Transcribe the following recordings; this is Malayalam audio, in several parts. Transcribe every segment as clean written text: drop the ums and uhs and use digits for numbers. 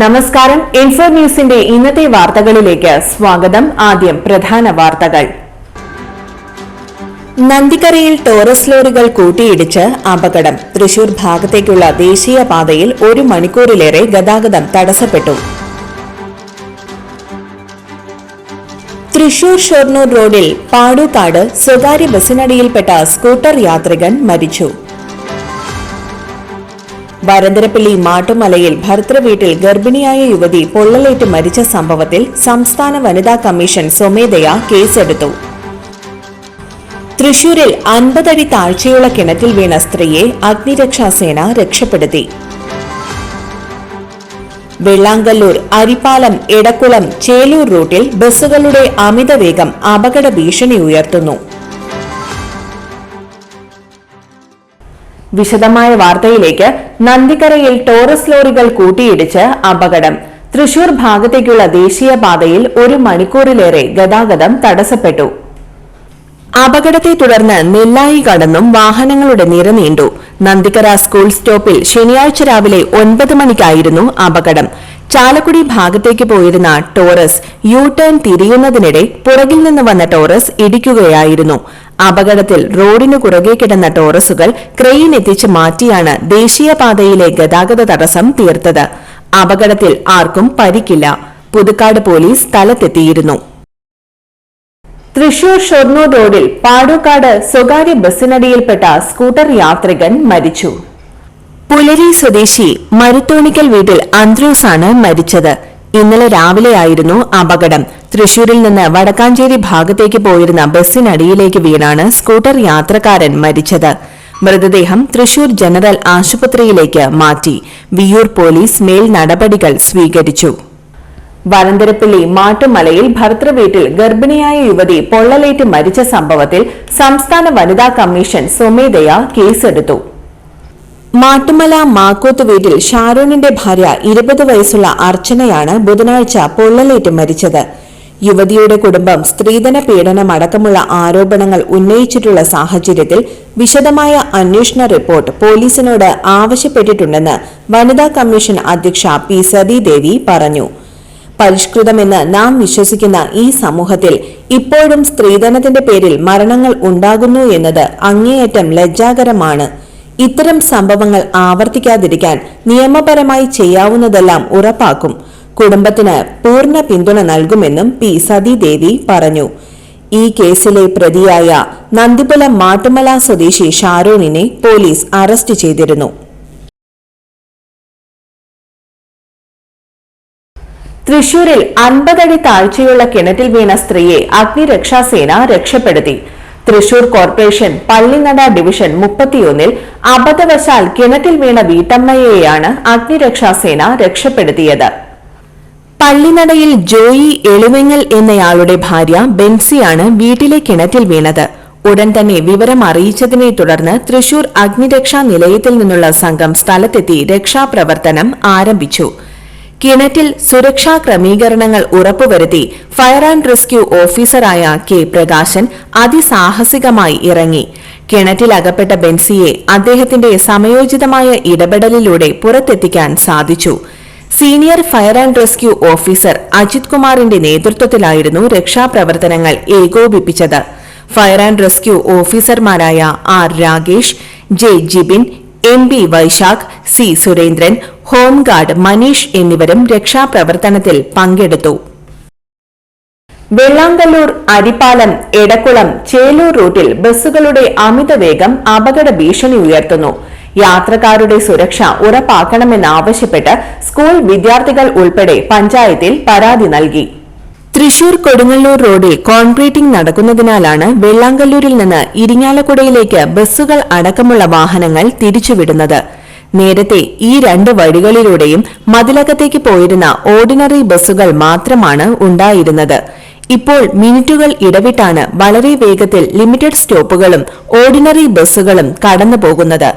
നമസ്കാരം. ഇൻഫോ ന്യൂസിന്റെ ഇന്നത്തെ വാർത്തകളിലേക്ക് സ്വാഗതം. ആദ്യം പ്രധാന വാർത്തകൾ. നന്ദിക്കരയിൽ ടോറസ് ലോറികൾ കൂട്ടിയിടിച്ച് അപകടം. തൃശൂർ ഭാഗത്തേക്കുള്ള ദേശീയപാതയിൽ 1 മണിക്കൂറിലേറെ ഗതാഗതം തടസ്സപ്പെട്ടു. തൃശൂർ ഷൊർണൂർ റോഡിൽ പാടൂക്കാട് സ്വകാര്യ ബസിനടിയിൽപ്പെട്ട സ്കൂട്ടർ യാത്രികൻ മരിച്ചു. വരന്തരപ്പള്ളി മാട്ടുമലയിൽ ഭർതൃവീട്ടിൽ ഗർഭിണിയായ യുവതി പൊള്ളലേറ്റ് മരിച്ച സംഭവത്തിൽ സംസ്ഥാന വനിതാ കമ്മീഷൻ സ്വമേധയാ കേസെടുത്തു. തൃശൂരിൽ 50 അടി താഴ്ചയുള്ള കിണറ്റിൽ വീണ സ്ത്രീയെ അഗ്നിരക്ഷാസേന രക്ഷപ്പെടുത്തി. വെള്ളാങ്കല്ലൂർ, അരിപ്പാലം, എടക്കുളം, ചേലൂർ റൂട്ടിൽ ബസ്സുകളുടെ അമിതവേഗം അപകട ഭീഷണി ഉയർത്തുന്നു. വിശദമായ വാർത്തയിലേക്ക്. നന്ദിക്കരയിൽ ടോറസ് ലോറികൾ കൂട്ടിയിടിച്ച് അപകടം. തൃശൂർ ഭാഗത്തേക്കുള്ള ദേശീയപാതയിൽ 1 മണിക്കൂറിലേറെ ഗതാഗതം തടസ്സപ്പെട്ടു. അപകടത്തെ തുടർന്ന് നെല്ലായി കടന്നും വാഹനങ്ങളുടെ നിര നീണ്ടു. നന്ദിക്കര സ്കൂൾ സ്റ്റോപ്പിൽ ശനിയാഴ്ച രാവിലെ 9 മണിക്കായിരുന്നു അപകടം. ചാലക്കുടി ഭാഗത്തേക്ക് പോയിരുന്ന ടോറസ് യു ടേൺ തിരിയുന്നതിനിടെ പുറകിൽ നിന്ന് വന്ന ടോറസ് ഇടിക്കുകയായിരുന്നു. അപകടത്തിൽ റോഡിനു കുറുകെ കിടന്ന ടോറസുകൾ ക്രെയിൻ എത്തിച്ച് മാറ്റിയാണ് ദേശീയപാതയിലെ ഗതാഗത തടസ്സം തീർത്തത്. അപകടത്തിൽ ആർക്കും പരിക്കില്ല. പുതുക്കാട് പോലീസ് സ്ഥലത്തെത്തിയിരുന്നു. തൃശൂർ ഷൊർണൂർ റോഡിൽ പാടൂക്കാട് സ്വകാര്യ ബസിനടിയിൽപ്പെട്ട സ്കൂട്ടർ യാത്രികൻ മരിച്ചു. പുലരി സ്വദേശി മരുത്തോണിക്കൽ വീട്ടിൽ അന്ത്രൂസാണ് മരിച്ചത്. ഇന്നലെ രാവിലെയായിരുന്നു അപകടം. തൃശൂരിൽ നിന്ന് വടക്കാഞ്ചേരി ഭാഗത്തേക്ക് പോയിരുന്ന ബസ്സിനടിയിലേക്ക് വീണാണ് സ്കൂട്ടർ യാത്രക്കാരൻ മരിച്ചത്. മൃതദേഹം തൃശൂർ ജനറൽ ആശുപത്രിയിലേക്ക് മാറ്റി. വിയ്യൂർ പോലീസ് മേൽ നടപടികൾ സ്വീകരിച്ചു. വരന്തരപ്പള്ളി മാട്ടുമലയിൽ ഭർതൃവീട്ടിൽ ഗർഭിണിയായ യുവതി പൊള്ളലേറ്റ് മരിച്ച സംഭവത്തിൽ സംസ്ഥാന വനിതാ കമ്മീഷൻ സ്വമേധയാ കേസെടുത്തു. മാട്ടുമല മാക്കോത്ത് വീട്ടിൽ ഷാരോണിന്റെ ഭാര്യ 20 വയസ്സുള്ള അർച്ചനയാണ് ബുധനാഴ്ച പൊള്ളലേറ്റ് മരിച്ചത്. യുവതിയുടെ കുടുംബം സ്ത്രീധന പീഡനമടക്കമുള്ള ആരോപണങ്ങൾ ഉന്നയിച്ചിട്ടുള്ള സാഹചര്യത്തിൽ വിശദമായ അന്വേഷണ റിപ്പോർട്ട് പോലീസിനോട് ആവശ്യപ്പെട്ടിട്ടുണ്ടെന്ന് വനിതാ കമ്മീഷൻ അധ്യക്ഷ പി സതീദേവി പറഞ്ഞു. പരിഷ്കൃതമെന്ന് നാം വിശ്വസിക്കുന്ന ഈ സമൂഹത്തിൽ ഇപ്പോഴും സ്ത്രീധനത്തിന്റെ പേരിൽ മരണങ്ങൾ ഉണ്ടാകുന്നു എന്നത് അങ്ങേയറ്റം ലജ്ജാകരമാണ്. ഇത്തരം സംഭവങ്ങൾ ആവർത്തിക്കാതിരിക്കാൻ നിയമപരമായി ചെയ്യാവുന്നതെല്ലാം ഉറപ്പാക്കും. കുടുംബത്തിന് പൂർണ്ണ പിന്തുണ നൽകുമെന്നും പി സതീദേവി പറഞ്ഞു. ഈ കേസിലെ പ്രതിയായ നന്ദിപുലം മാട്ടുമല സ്വദേശി ഷാരോണിനെ പോലീസ് അറസ്റ്റ് ചെയ്തിരുന്നു. തൃശൂരിൽ 50 അടി താഴ്ചയുള്ള കിണറ്റിൽ വീണ സ്ത്രീയെ അഗ്നിരക്ഷാസേന രക്ഷപ്പെടുത്തി. തൃശൂർ കോർപ്പറേഷൻ പള്ളിനട ഡിവിഷൻ 31 അബദ്ധവശാൽ കിണറ്റിൽ വീണ വീട്ടമ്മയെയാണ് അഗ്നിരക്ഷാസേന രക്ഷപ്പെടുത്തിയത്. പള്ളിനടയിൽ ജോയി എളിവെങ്ങൽ എന്നയാളുടെ ഭാര്യ ബെൻസിയാണ് വീട്ടിലെ കിണറ്റിൽ വീണത്. ഉടൻ തന്നെ വിവരം അറിയിച്ചതിനെ തുടർന്ന് തൃശൂർ അഗ്നിരക്ഷാ നിലയത്തിൽ നിന്നുള്ള സംഘം സ്ഥലത്തെത്തി രക്ഷാപ്രവർത്തനം ആരംഭിച്ചു. കിണറ്റിൽ സുരക്ഷാ ക്രമീകരണങ്ങൾ ഉറപ്പുവരുത്തി ഫയർ ആൻഡ് റെസ്ക്യൂ ഓഫീസറായ കെ പ്രകാശൻ അതിസാഹസികമായി ഇറങ്ങി. കിണറ്റിലകപ്പെട്ട ബെൻസിയെ അദ്ദേഹത്തിന്റെ സമയോചിതമായ ഇടപെടലിലൂടെ പുറത്തെത്തിക്കാൻ സാധിച്ചു. Senior fire and rescue officer Ajith കുമാറിന്റെ നേതൃത്വത്തിലായിരുന്നു രക്ഷാപ്രവർത്തനങ്ങൾ ഏകോപിപ്പിച്ചത്. ഫയർ ആൻഡ് റെസ്ക്യൂ ഓഫീസർമാരായ R Ragesh, J Jibin, M B Vaishakh, C Surendran, home guard Maneesh എന്നിവരും രക്ഷാപ്രവർത്തനത്തിൽ പങ്കെടുത്തു. വെള്ളാങ്കല്ലൂർ, അരിപ്പാലം, എടക്കുളം, ചേലൂർ റൂട്ടിൽ ബസ്സുകളുടെ അമിതവേഗം അപകട ഭീഷണി ഉയർത്തുന്നു. യാത്രക്കാരുടെ സുരക്ഷ ഉറപ്പാക്കണമെന്നാവശ്യപ്പെട്ട് സ്കൂൾ വിദ്യാർത്ഥികൾ ഉൾപ്പെടെ പഞ്ചായത്തിൽ പരാതി നൽകി. തൃശൂർ കൊടുങ്ങല്ലൂർ റോഡിൽ കോൺക്രീറ്റിംഗ് നടക്കുന്നതിനാലാണ് വെള്ളാങ്കല്ലൂരിൽ നിന്ന് ഇരിങ്ങാലക്കുടയിലേക്ക് ബസ്സുകൾ അടക്കമുള്ള വാഹനങ്ങൾ തിരിച്ചുവിടുന്നത്. നേരത്തെ ഈ 2 വഴികളിലൂടെയും മതിലകത്തേക്ക് പോയിരുന്ന ഓർഡിനറി ബസ്സുകൾ മാത്രമാണ് ഉണ്ടായിരുന്നത്. ഇപ്പോൾ മിനിറ്റുകൾ ഇടവിട്ടാണ് വളരെ വേഗത്തിൽ ലിമിറ്റഡ് സ്റ്റോപ്പുകളും ഓർഡിനറി ബസ്സുകളും കടന്നുപോകുന്നത്.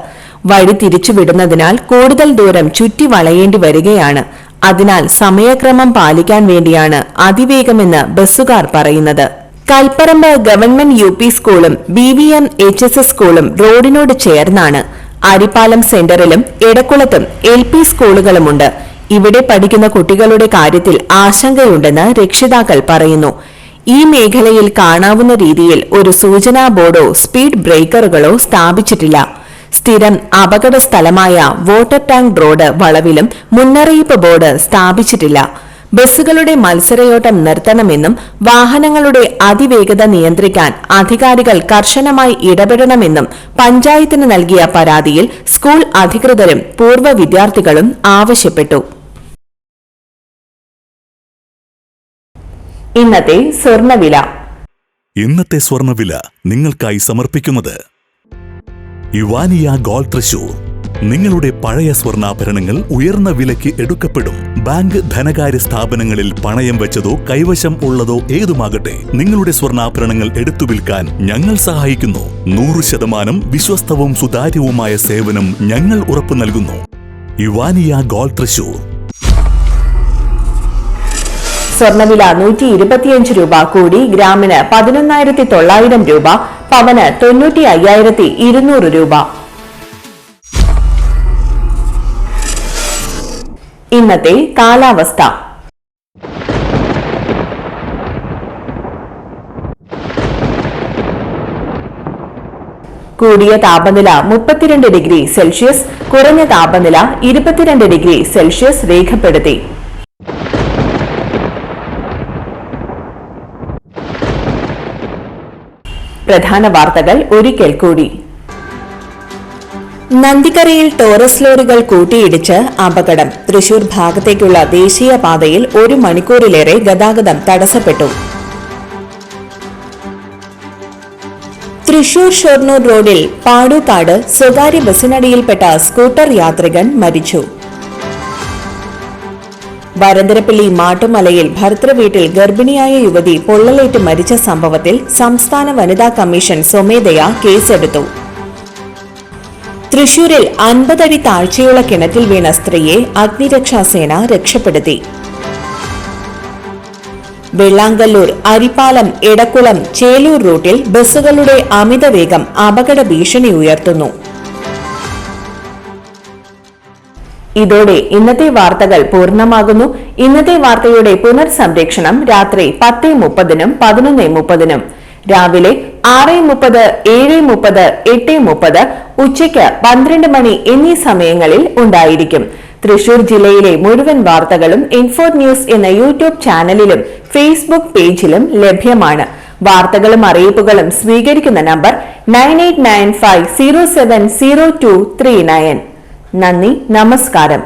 വഴി തിരിച്ചുവിടുന്നതിനാൽ കൂടുതൽ ദൂരം ചുറ്റി വളയേണ്ടി വരികയാണ്. അതിനാൽ സമയക്രമം പാലിക്കാൻ വേണ്ടിയാണ് അതിവേഗമെന്ന് ബസ്സുകാർ പറയുന്നത്. കൽപ്പറമ്പ് ഗവൺമെന്റ് UP സ്കൂളും BVM HSS സ്കൂളും റോഡിനോട് ചേർന്നാണ്. അരിപ്പാലം സെന്ററിലും എടക്കുളത്തും LP സ്കൂളുകളുമുണ്ട്. ഇവിടെ പഠിക്കുന്ന കുട്ടികളുടെ കാര്യത്തിൽ ആശങ്കയുണ്ടെന്ന് രക്ഷിതാക്കൾ പറയുന്നു. ഈ മേഖലയിൽ കാണാവുന്ന രീതിയിൽ ഒരു സൂചനാ ബോർഡോ സ്പീഡ് ബ്രേക്കറുകളോ സ്ഥാപിച്ചിട്ടില്ല. സ്ഥിരം അപകട സ്ഥലമായ വാട്ടർ ടാങ്ക് റോഡ് വളവിലും മുന്നറിയിപ്പ് ബോർഡ് സ്ഥാപിച്ചിട്ടില്ല. ബസ്സുകളുടെ മത്സരയോട്ടം നിർത്തണമെന്നും വാഹനങ്ങളുടെ അതിവേഗത നിയന്ത്രിക്കാൻ അധികാരികൾ കർശനമായി ഇടപെടണമെന്നും പഞ്ചായത്തിന് നൽകിയ പരാതിയിൽ സ്കൂൾ അധികൃതരും പൂർവ്വ വിദ്യാർത്ഥികളും ആവശ്യപ്പെട്ടു. ഇന്നത്തെ സ്വർണ്ണവില. ഇന്നത്തെ സ്വർണ്ണവില നിങ്ങൾക്കായി സമർപ്പിക്കുന്നത് ഇവാനിയ ഗോൾഡ് തൃശൂർ. നിങ്ങളുടെ പഴയ സ്വർണ്ണാഭരണങ്ങൾ ഉയർന്ന വിലയ്ക്ക് എടുക്കപ്പെടും. ബാങ്ക്, ധനകാര്യ സ്ഥാപനങ്ങളിൽ പണയം വെച്ചതോ കൈവശം ഉള്ളതോ ഏതുമാകട്ടെ, നിങ്ങളുടെ സ്വർണ്ണാഭരണങ്ങൾ എടുത്തു വിൽക്കാൻ ഞങ്ങൾ സഹായിക്കുന്നു. 100% വിശ്വസ്തവും സുതാര്യവുമായ സേവനം ഞങ്ങൾ ഉറപ്പു നൽകുന്നു. ഇവാനിയ ഗോൾഡ് തൃശൂർ. സ്വർണ്ണവില 125 രൂപ കൂടി ഗ്രാമിന് 11,900 രൂപ, പവന് 95,200 രൂപ. ഇന്നത്തെ കാലാവസ്ഥ. കൂടിയ താപനില 32 ഡിഗ്രി സെൽഷ്യസ്, കുറഞ്ഞ താപനില 22 ഡിഗ്രി സെൽഷ്യസ് രേഖപ്പെടുത്തി. പ്രധാന വാർത്തകൾ ഒരിക്കൽ കൂടി. നന്ദിക്കരയിൽ ടോറസ് ലോറികൾ കൂട്ടിയിടിച്ച് അപകടം. തൃശൂർ ഭാഗത്തേക്കുള്ള ദേശീയപാതയിൽ 1 മണിക്കൂറിലേറെ ഗതാഗതം തടസ്സപ്പെട്ടു. തൃശൂർ ഷൊർണൂർ റോഡിൽ പാടൂക്കാട് സ്വകാര്യ ബസിനടിയിൽപ്പെട്ട സ്കൂട്ടർ യാത്രികൻ മരിച്ചു. വരന്തരപ്പള്ളി മാട്ടുമലയിൽ ഭർതൃവീട്ടിൽ ഗർഭിണിയായ യുവതി പൊള്ളലേറ്റ് മരിച്ച സംഭവത്തിൽ സംസ്ഥാന വനിതാ കമ്മീഷൻ സ്വമേധയാ കേസെടുത്തു. തൃശൂരിൽ 50 അടി താഴ്ചയുള്ള കിണറ്റിൽ വീണ സ്ത്രീയെ അഗ്നിരക്ഷാസേന രക്ഷപ്പെടുത്തി. വെള്ളാങ്കല്ലൂർ, അരിപ്പാലം, എടക്കുളം, ചേലൂർ റൂട്ടിൽ ബസ്സുകളുടെ അമിതവേഗം അപകട ഭീഷണി ഉയർത്തുന്നു. ഇതോടെ ഇന്നത്തെ വാർത്തകൾ പൂർണ്ണമാകുന്നു. ഇന്നത്തെ വാർത്തയുടെ പുനർസംപ്രേക്ഷണം രാത്രി 10:30-നും 11:30-നും, രാവിലെ 6:30, 7:30, 8:30, ഉച്ചയ്ക്ക് 12 മണി എന്നീ സമയങ്ങളിൽ ഉണ്ടായിരിക്കും. തൃശൂർ ജില്ലയിലെ മുഴുവൻ വാർത്തകളും ഇൻഫോ ന്യൂസ് എന്ന യൂട്യൂബ് ചാനലിലും ഫേസ്ബുക്ക് പേജിലും ലഭ്യമാണ്. വാർത്തകളും അറിയിപ്പുകളും സ്വീകരിക്കുന്ന നമ്പർ 9895070239. നന്ദി, നമസ്കാരം.